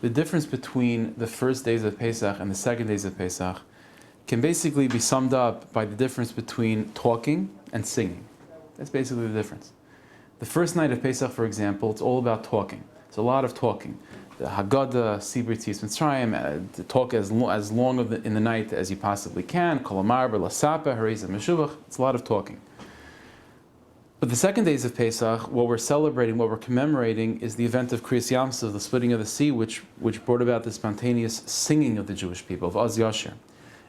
the difference between the first days of Pesach and the second days of Pesach can basically be summed up by the difference between talking and singing. That's basically the difference. The first night of Pesach, for example, it's all about talking. It's a lot of talking. The Haggadah, Sibri Tzis Mitzrayim, to talk as long in the night as you possibly can. Kol Amar Lasapa, Hariz Meshuvach. It's a lot of talking. But the second days of Pesach, what we're celebrating, what we're commemorating, is the event of Kriyas Yamsuf, the splitting of the sea, which brought about the spontaneous singing of the Jewish people, of Az Yashir.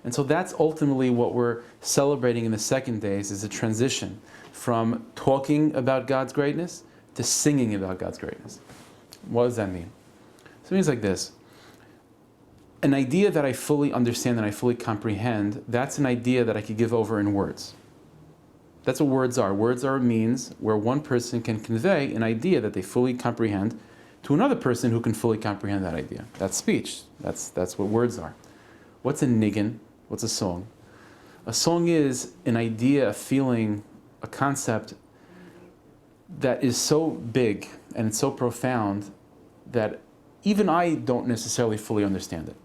And so that's ultimately what we're celebrating in the second days, is a transition from talking about God's greatness to singing about God's greatness. What does that mean? So it means like this. An idea that I fully understand and I fully comprehend, that's an idea that I could give over in words. That's what words are. Words are a means where one person can convey an idea that they fully comprehend to another person who can fully comprehend that idea. That's speech. That's what words are. What's a niggin? What's a song? A song is an idea, a feeling, a concept that is so big and it's so profound that even I don't necessarily fully understand it.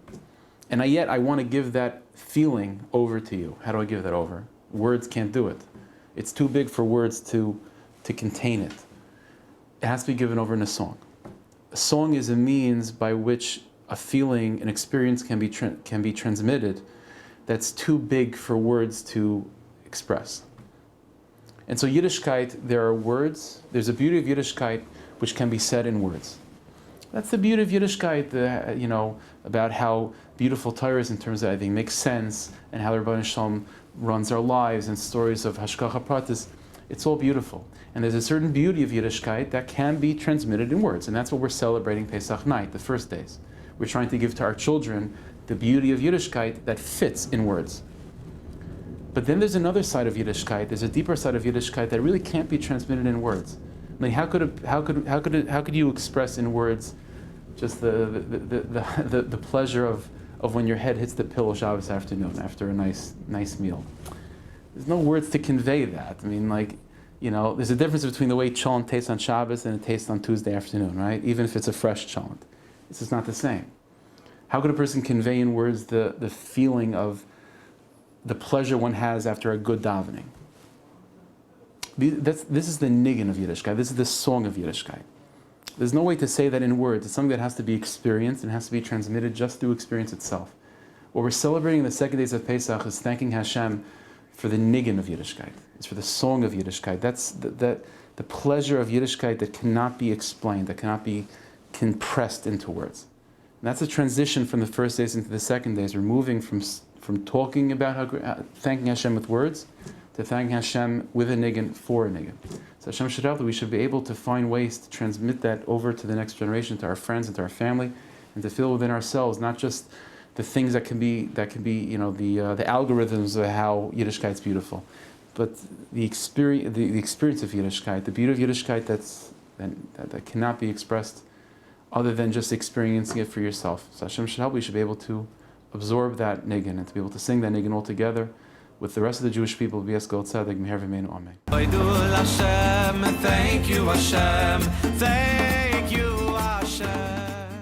And yet I want to give that feeling over to you. How do I give that over? Words can't do it. It's too big for words to contain it. It has to be given over in a song. A song is a means by which a feeling, an experience can be transmitted that's too big for words to express. And so Yideshkeit, there are words, there's a beauty of Yideshkeit which can be said in words. That's the beauty of Yideshkeit, about how beautiful Torah is in terms of everything makes sense, and how the Rebbeinu Shalom runs our lives, and stories of Hashgacha Pratis. It's all beautiful. And there's a certain beauty of Yideshkeit that can be transmitted in words, and that's what we're celebrating Pesach night, the first days. We're trying to give to our children the beauty of Yideshkeit that fits in words. But then there's another side of Yideshkeit, there's a deeper side of Yideshkeit that really can't be transmitted in words. I mean, how could you express in words just the pleasure of when your head hits the pillow Shabbos afternoon after a nice meal? There's no words to convey that. I mean, there's a difference between the way cholent tastes on Shabbos and it tastes on Tuesday afternoon, right? Even if it's a fresh cholent. It's just not the same. How could a person convey in words the feeling of the pleasure one has after a good davening? This is the niggin of Yiddishkeit. This is the song of Yiddishkeit. There's no way to say that in words. It's something that has to be experienced and has to be transmitted just through experience itself. What we're celebrating in the second days of Pesach is thanking Hashem for the niggin of Yiddishkeit. It's for the song of Yiddishkeit. That's the pleasure of Yiddishkeit that cannot be explained, that cannot be compressed into words. And that's a transition from the first days into the second days. We're moving from talking about thanking Hashem with words to thanking Hashem with a niggin for a niggin. So Hashem should help that we should be able to find ways to transmit that over to the next generation, to our friends and to our family, and to feel within ourselves not just the things that can be the algorithms of how Yiddishkeit is beautiful, but the experience of Yiddishkeit, the beauty of Yiddishkeit that cannot be expressed other than just experiencing it for yourself. So Hashem should help. We should be able to absorb that niggin and to be able to sing that niggin all together with the rest of the Jewish people. B'yas Kol Tzedek Meher V'meinu Amen. Thank you, Hashem. Thank